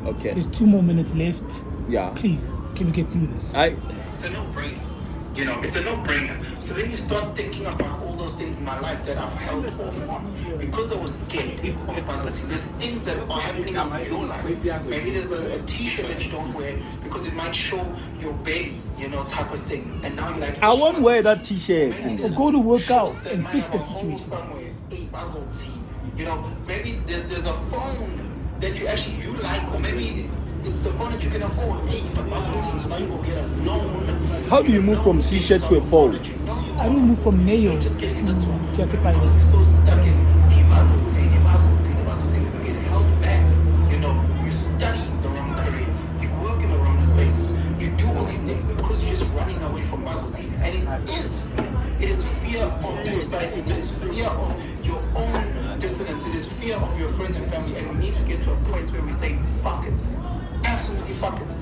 Okay. There's 2 more minutes left. Yeah. Please, can we get through this? It's a no-brainer. You know, it's a no-brainer. So then you start thinking about all those things in my life that I've held off on because I was scared of puzzles. There's things that are happening in your life. Maybe there's a t-shirt that you don't wear because it might show your belly, you know, type of thing. And now you're like, I won't wear that t-shirt. Or go to work out and fix the situation. Somewhere, a puzzle team. You know, maybe there's a phone that you like, or maybe it's the phone that you can afford. Hey, but puzzle team, so now you go get a loan. How do you move from t-shirt to a phone? I don't move from nails to justify because we're so stuck in a puzzle team, we get held back. You know, you study the wrong career, you work in the wrong spaces, you do all these things because you're just running away from puzzle team. And it is fear. It is fear of society. It is fear of your own dissonance. It is fear of your friends and family. And we need to get to a point where we say, fuck it. Absolutely fuck it.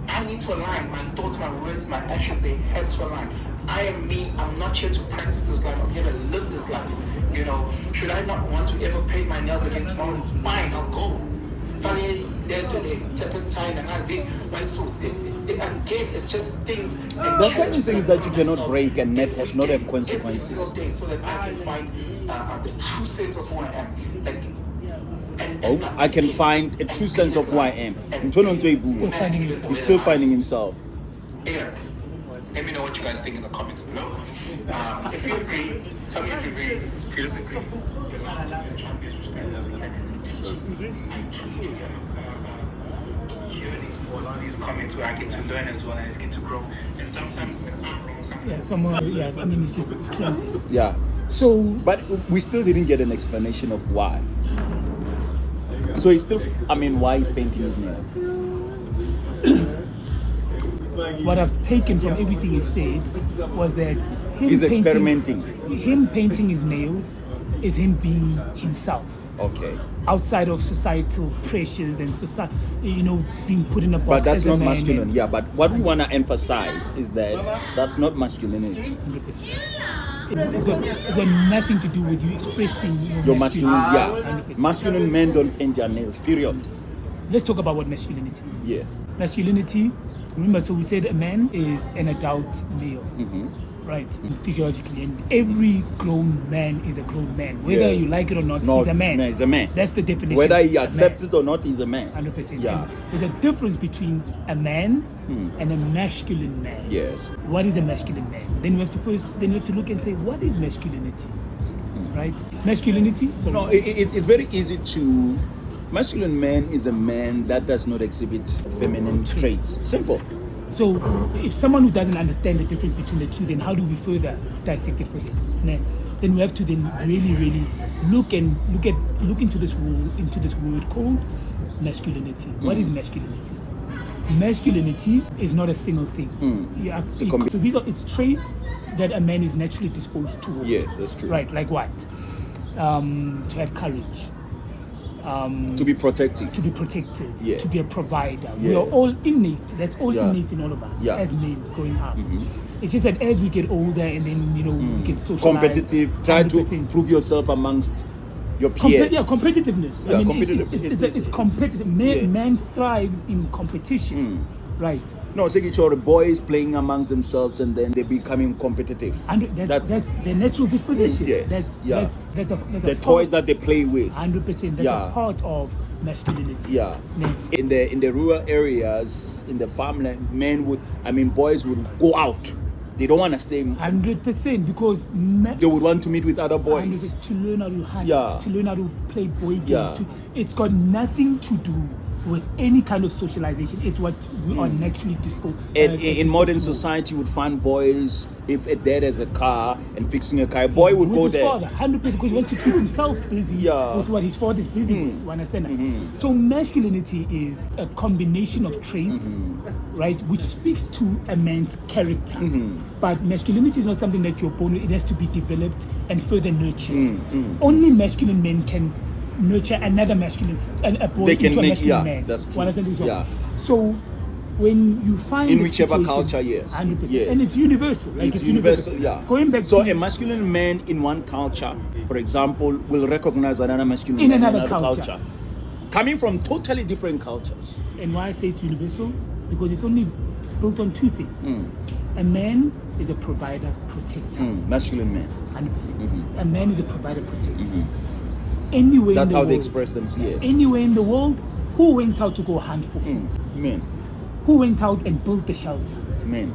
I need to align my thoughts, my words, my actions. They have to align. I am me. I'm not here to practice this life. I'm here to live this life. You know, should I not want to ever paint my nails again tomorrow? Fine, I'll go. Again, it's just things. There's certain things that you cannot break and not have consequences. Every single day, so that I can find the true sense of who I am. Like, I can find a true sense of who I am. He's still finding himself. Yeah. Let me know what you guys think in the comments below. If you agree, tell me if you agree. If you disagree, you're not to this champions respect as we can teach. I truly am yearning for a lot of these comments where I get to learn as well and I get to grow. And sometimes when I'm wrong, I mean, it's just clumsy. Yeah. So, but we still didn't get an explanation of why. So he's still, why he's painting his nail? What I've taken from everything he said was that he's experimenting. Him painting his nails is him being himself. Okay. Outside of societal pressures and society, being put in a box. But that's as not a man. masculine. Yeah, but what we want to emphasize is that that's not masculinity. 100%. It's got nothing to do with you expressing your masculinity. Yeah. 100%. Masculine men don't paint their nails. Period. Let's talk about what masculinity is. Yeah. Masculinity. Remember, so we said a man is an adult male. Mm-hmm. Right, physiologically, and every grown man is a grown man, whether you like it or not. He's a man. He's a man. That's the definition. Whether he accepts it or not, he's a man. 100%. Yeah. And there's a difference between a man and a masculine man. Yes. What is a masculine man? Then we have to look and say, what is masculinity? Right? Masculinity. So no, it's very easy to. Masculine man is a man that does not exhibit feminine traits. Simple. So, if someone who doesn't understand the difference between the two, then how do we further dissect it for them? Then we have to then really look into this word called masculinity. What is masculinity? Masculinity is not a single thing. So it's traits that a man is naturally disposed towards. Yes, that's true. Right, like what? To have courage. To be protective. Yeah. To be a provider. Yeah. We are all innate. That's all innate in all of us as men growing up. Mm-hmm. It's just that as we get older and then, we get socialized. Competitive. Try 100%. To prove yourself amongst your peers. Competitiveness. Yeah, it's competitive. Man thrives in competition. Right. No, the boys playing amongst themselves and then they becoming competitive. And that's their natural disposition. Yes. That's the toys that they play with. 100%. That's a part of masculinity. Yeah. In the rural areas, in the farmland, boys would go out. They don't want to stay. 100% because they would want to meet with other boys. To learn how to hunt, to learn how to play boy games. It's got nothing to do with any kind of socialization. It's what we are naturally disposed. In modern society, you would find boys, if a dad has a car and fixing a car, a boy would go there. Father, 100%, because he wants to keep himself busy with what his father is busy with. You understand that? So masculinity is a combination of traits, right, which speaks to a man's character. But masculinity is not something that you're born with. It has to be developed and further nurtured. Only masculine men can nurture another masculine, a boy into a masculine man. That's true. So when you find in whichever culture, 100%, yes. And it's universal. It's universal. Going back so a masculine man in one culture, for example, will recognize another masculine man in another culture. coming from totally different cultures. And why I say it's universal? Because it's only built on two things. A man is a provider, protector. Masculine man. 100%. A man is a provider, protector. Anywhere That's in the how world, they express themselves. Yes. anywhere in the world, who went out to go hunt for food? Men. Who went out and built the shelter? Men.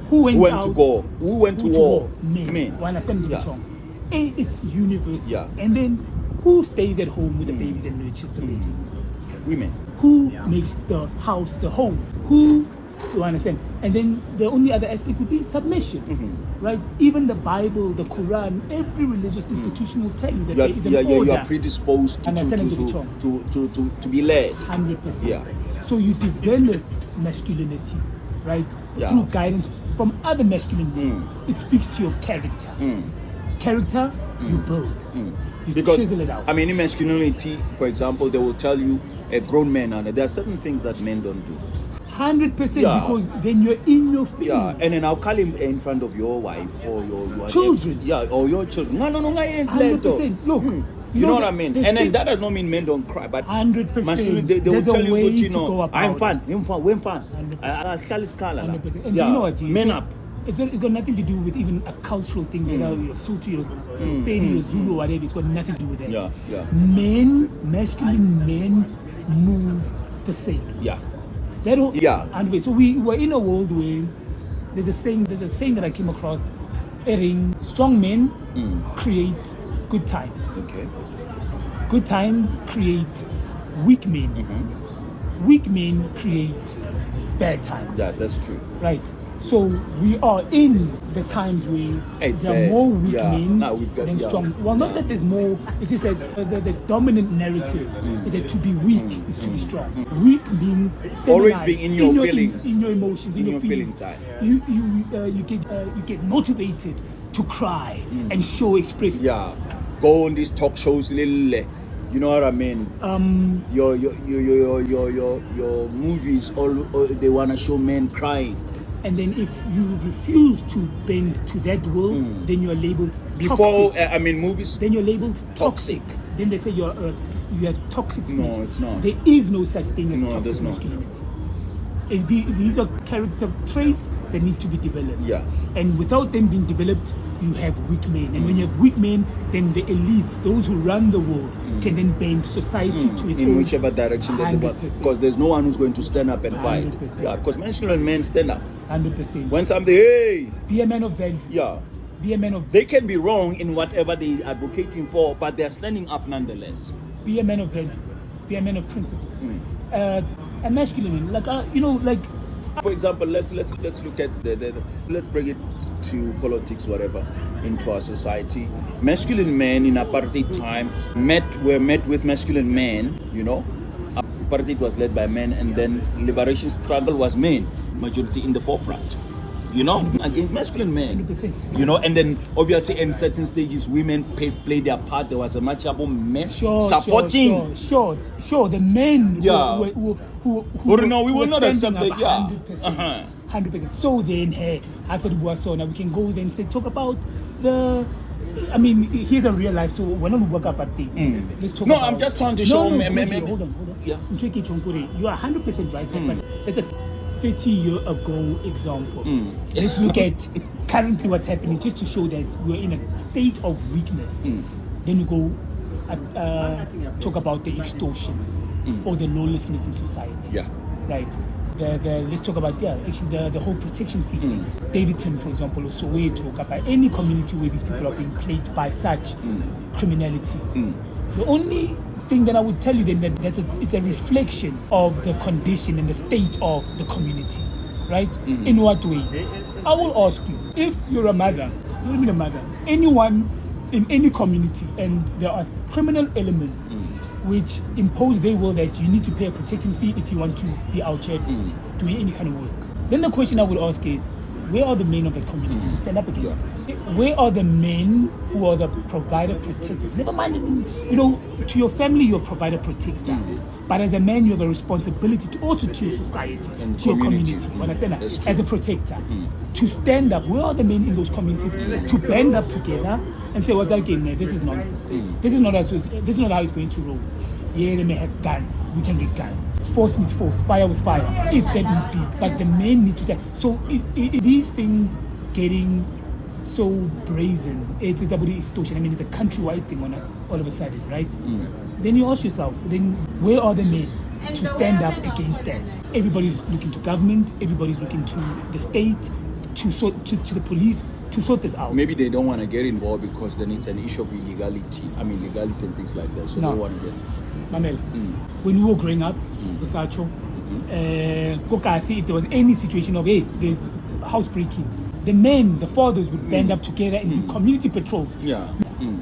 Who went, Who went out to go? Who went to war? Men. Men. You understand the Yeah. song? It's universal. Yeah. And then who stays at home with the babies and nurtures the babies? Women. Who makes the house the home? Who, you understand? And then the only other aspect would be submission, right? Even the Bible, the Quran, every religious institution will tell you that there is an order. You are predisposed to be led. 100%. Yeah. So you develop masculinity, right? Yeah. Through guidance from other masculine men. It speaks to your character. Character, you build. You chisel it out. I mean, in masculinity, for example, they will tell you a grown man, and there are certain things that men don't do. 100%, Yeah. because then you're in your field. Yeah, and then I'll call him in front of your wife or your Children. or your children. No, 100%. Look, you know what I the- mean? the And then thing- that does not mean men don't cry, but 100%. masculinity, they will There's a tell you, way but you to go know, about I'm fun, it. I'm fun, we're fun. 100%. And do you Yeah, know what, G? men So up. It's got nothing to do with even a cultural thing, whether you're Sotho, you're Pedi, you're Zulu, or whatever. It's got nothing to do with that. Yeah. Masculine men move the same. Yeah. That whole, Yeah. Anyway, so we were in a world where there's a saying that I came across. Strong men create good times. Okay. Good times create weak men. Weak men create bad times. Yeah, that's true. Right. So we are in the times where It's there are bad. more weak Yeah. men Now we've got- than yeah. strong. Well, not that there's more. It's just that the dominant narrative is that to be weak is to be strong. Weak being Always feminized being in your feelings. in your emotions, in your feelings. side. You get motivated to cry and express. Yeah. Go on these talk shows, little. You know what I mean? Your movies, all they wanna show men crying. And then if you refuse to bend to that will, then you're labeled Before, toxic. movies. Then you're labeled toxic. Toxic. Then they say you have toxic No, nature. it's not. There is no such thing as No, there's toxic not. masculinity. These are character traits that need to be developed. Yeah. And without them being developed, you have weak men. And when you have weak men, then the elites, those who run the world, can then bend society to its In own. whichever direction that they want. 100%. Because there's no one who's going to stand up and fight. 100%. Yeah, because masculine men stand up. 100%. When something, hey, Be a man of value. yeah. Be a man of They can be wrong in whatever they advocating for, but they're standing up nonetheless. Be a man of value. Be a man of principle. A masculine man, like For example, let's look at let's bring it to politics, whatever, into our society. Masculine men in apartheid times were met with masculine men. You know, apartheid was led by men, and then liberation struggle was men, majority in the forefront. You know, against masculine men. 100%. You know, and then obviously in certain stages, women played their part. There was a much more men supporting. Sure. The men Yeah. who No, we will not standing accept up that, yeah. 100%. 100%. So then, hey, as a Buasona, we can go then talk about I mean, here's a real life. So when I work up at the, let's talk. No, about, I'm just trying to show. Hold on. Yeah. You are 100% right, but that's a 30-year ago example. Let's look at currently what's happening, just to show that we're in a state of weakness. Then you go talk about the extortion or the lawlessness in society. Yeah. Right. Let's talk about the whole protection fee thing. Davidson, for example, or Soweto, by any community where these people are being plagued by such criminality. The only thing that I would tell you then that it's a reflection of the condition and the state of the community, right? In what way? I will ask you, if you're a mother, anyone in any community, and there are criminal elements which impose their will that you need to pay a protection fee if you want to be out here doing any kind of work. Then the question I would ask is, where are the men of the community to stand up against this? Where are the men who are the provider protectors? Never mind, to your family you're a provider protector. But as a man, you have a responsibility to your society, And to your community. community. Understand that? That's true. As a protector. To stand up. Where are the men in those communities to band up together and say, what's again, this is nonsense. This is not how it's going to roll. Yeah, they may have guns. We can get guns. Force meets force, fire with fire, if that need be. But the men need to say. So these things getting so brazen. It's about the extortion. I mean, it's a countrywide thing all of a sudden, right? Then you ask yourself, then where are the men to stand up against that? Everybody's looking to government. Everybody's looking to the state, to the police to sort this out. Maybe they don't want to get involved because then it's an issue of illegality. I mean, legality and things like that. So No. they want to get. Mamel, when we were growing up, Sacho, Kokasi, if there was any situation of, hey, there's house break-ins, the men, the fathers would band up together and do community patrols. Yeah.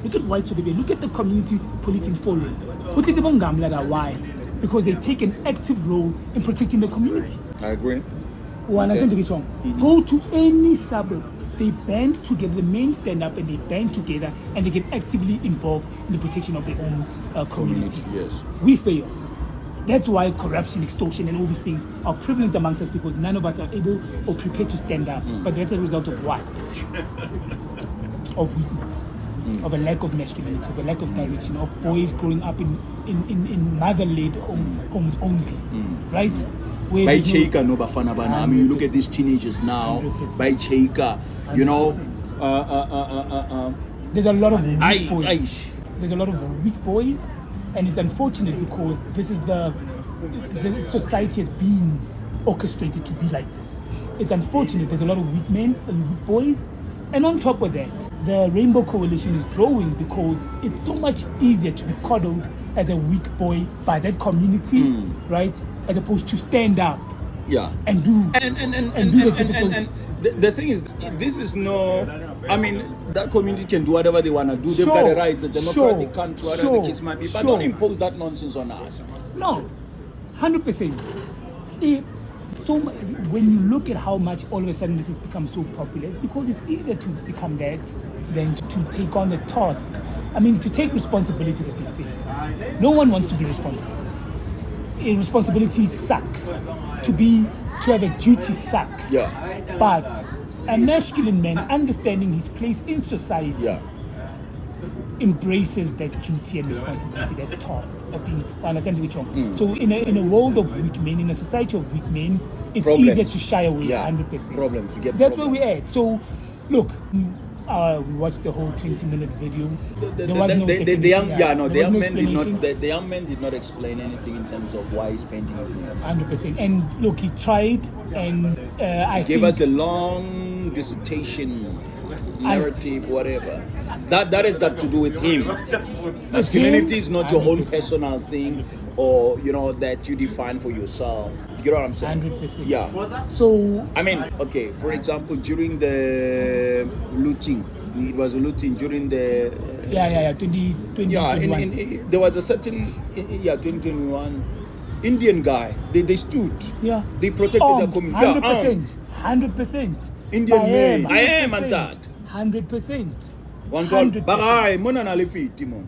Look at White Sobe, look at the community policing forum. Why? Because they take an active role in protecting the community. I agree. Go to any suburb, they band together, the men stand up and they band together and they get actively involved in the protection of their own communities. Yes. We fail. That's why corruption, extortion and all these things are prevalent amongst us, because none of us are able or prepared to stand up. But that's a result of what? Of weakness, of a lack of masculinity, of a lack of direction, of boys growing up in mother-led homes only, right? Where By there's Cheka no Bafana Bana. I mean, you look at these teenagers now. 100%. By Cheka, you know. There's a lot of weak Aye, boys. aye. There's a lot of weak boys, and it's unfortunate because this is the society has been orchestrated to be like this. It's unfortunate. There's a lot of weak men and weak boys, and on top of that, the Rainbow Coalition is growing because it's so much easier to be coddled as a weak boy by that community, right? As opposed to stand up, Yeah. and do do the difficult. And the thing is, this is no. I mean, that community can do whatever they want to do. They've got the rights, a democratic country, whatever the case might be. But don't impose that nonsense on us. No, 100%. So when you look at how much all of a sudden this has become so popular, it's because it's easier to become that than to take on the task. I mean, to take responsibility is a big thing. No one wants to be responsible. Responsibility sucks. To have a duty sucks. Yeah. But a masculine man, understanding his place in society, embraces that duty and responsibility, that task of being, understand which one. So in a world of weak men, in a society of weak men, it's easier to shy away. 100%. Problems. You get That's problems. where we're at. So look, we watched the whole 20-minute video. There was no definition. The young man did not explain anything in terms of why he's painting his name. 100%. And look, he tried, and I Gave think us a long dissertation, narrative, whatever. That has got to do with him. Masculinity is not your own 100%. personal thing, or that you define for yourself. You know what I'm saying? 100%. Yeah. So I mean, okay. For example, during the looting, it was a looting during the. 2021. Yeah, there was a certain 2021 Indian guy. They stood. Yeah. They protected their community. 100%. Indian man. I am 100%. and that. 100%. One call. 100%. Bagai, mona na lefi, Timon.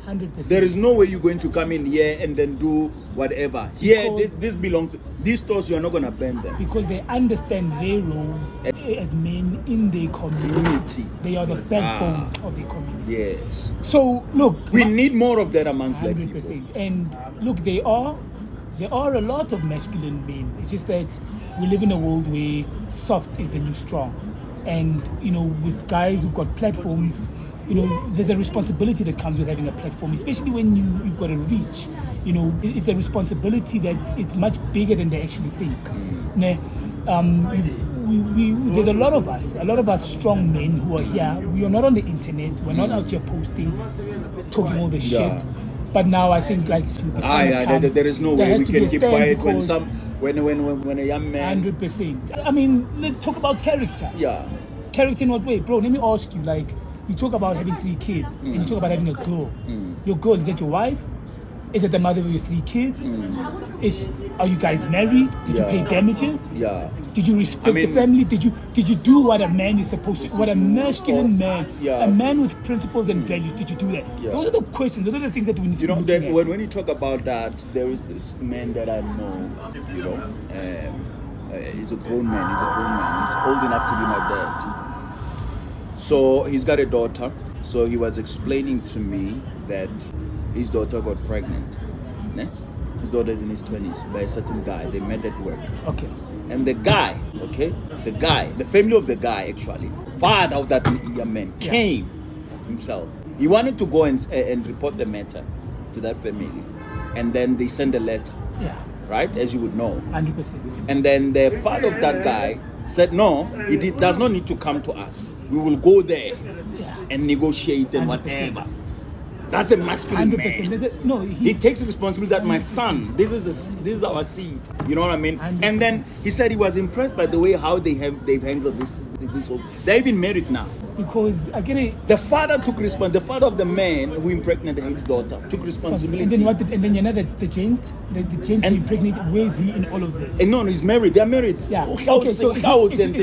100%. There is no way you're going to come in here and then do whatever. Here, Because- this belongs. These stores, you're not going to bend them. Because they understand their roles as men in their communities. They are the backbones of their community. Yes. So look, We need more of that amongst black 100%. people. And look, there are a lot of masculine men. It's just that we live in a world where soft is the new strong. And with guys who've got platforms, there's a responsibility that comes with having a platform, especially when you've got a reach. It's a responsibility that it's much bigger than they actually think. There's a lot of us strong men who are here. We are not on the internet. We're not out here posting, talking all this Yeah. shit. But now I think the time has come. There is no way has we to be can a keep stand quiet because when a young man. 100%. I mean, let's talk about character. Yeah. Character in what way? Bro, let me ask you, you talk about having 3 kids and you talk about having a girl. Your girl, is that your wife? Is it the mother of your 3 kids? Are you guys married? Did you pay damages? Yeah. Did you respect the family? Did you do what a man is supposed to? What a masculine man, a man with principles and values? Did you do that? Yeah. Those are the questions. Those are the things that we need to be looking at. When you talk about that, there is this man that I know. He's a grown man. He's old enough to be my dad. So he's got a daughter. So he was explaining to me that his daughter got pregnant. ne? His daughter is in his 20s by a certain guy. They met at work. Okay. And the guy, the family of the guy actually, father of that young man, came himself. He wanted to go and report the matter to that family. And then they sent a letter. Yeah. Right? As you would know. 100%. And then the father of that guy said, no, does not need to come to us. We will go there and negotiate and 100%. whatever. That's a masculine 100%. man. He takes responsibility that my son, this is our seed. You know what I mean? 100%. And then he said he was impressed by the way how they've handled this whole. They're even married now. Because again, the father took responsibility. The father of the man who impregnated his daughter took responsibility. And then what? And then you know that the gent who impregnated, where's he in all of this? And no, he's married. They're married. Yeah. Okay, so it's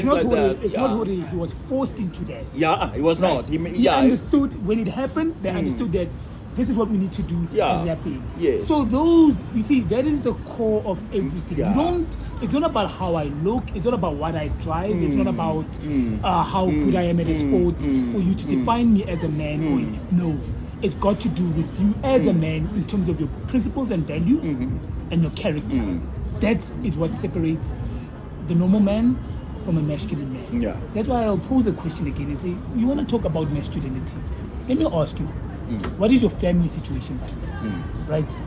not Hori. He was forced into that. Yeah, he was not. He understood when it happened. They understood that this is what we need to do. And they're paying. Yeah. So those, you see, that is the core of everything. Yeah. You don't. It's not about how I look. It's not about what I drive. It's not about how good I am at a sport for you to define me as a man. No, it's got to do with you as a man in terms of your principles and values and your character. That is what separates the normal man from a masculine man. Yeah. That's why I'll pose the question again and say, you want to talk about masculinity? Let me ask you, what is your family situation like? Right?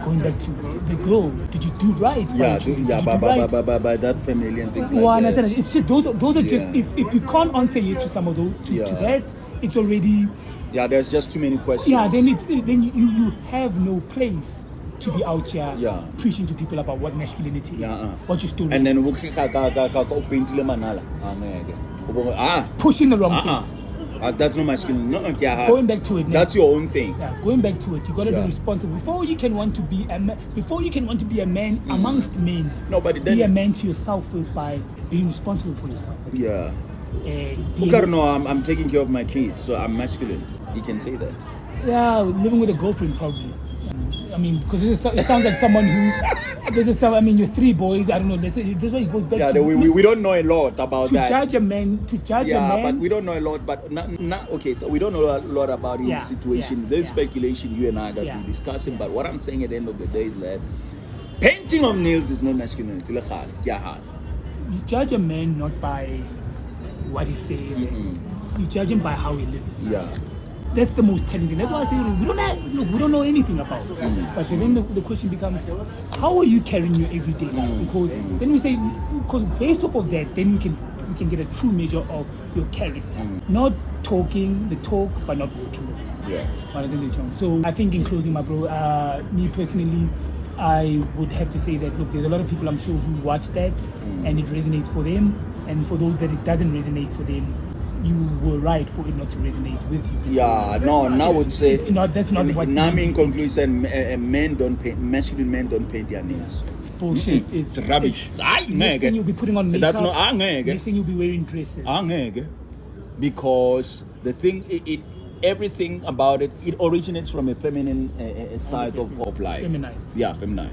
Going back to the girl, did you do right? By that family and things like that. It's just those are just if you can't answer yes to some of those to that, it's already there's just too many questions. Then you have no place to be out here preaching to people about what masculinity is, what your story and then pushing the wrong things. That's not masculine. No, going back to it now. That's your own thing. Going back to it, you got to be responsible before you can want to be a man. Before you can want to be a man amongst men. No, but then be a man to yourself first by being responsible for yourself. I'm taking care of my kids, so I'm masculine. You can say that. Yeah, living with a girlfriend probably. I mean, because it sounds like someone who. Your three boys. I don't know. That's why it goes back to. We don't know a lot about to that. Judge a man. But we don't know a lot. But so we don't know a lot about his situation. There's speculation you and I that we're discussing. But what I'm saying at the end of the day is that painting of nails is not masculinity. You judge a man not by what he says. You judge him by how he lives his life. That's the most telling thing. That's why I say we don't know anything about it. But then the question becomes, how are you carrying your everyday life? Because then we say, because based off of that, then we can get a true measure of your character. Not talking the talk, but not walking the walk. So I think in closing, my bro, me personally, I would have to say that look, there's a lot of people I'm sure who watch that and it resonates for them, and for those that it doesn't resonate for them, you were right for it not to resonate with you. I would say that's not what. In conclusion, masculine men don't paint their nails. It's bullshit. It's rubbish. Next thing you'll be putting on makeup. That's not. Next thing you'll be wearing dresses. Because the thing, everything about it originates from a feminine side of life. Feminized. Yeah, feminized.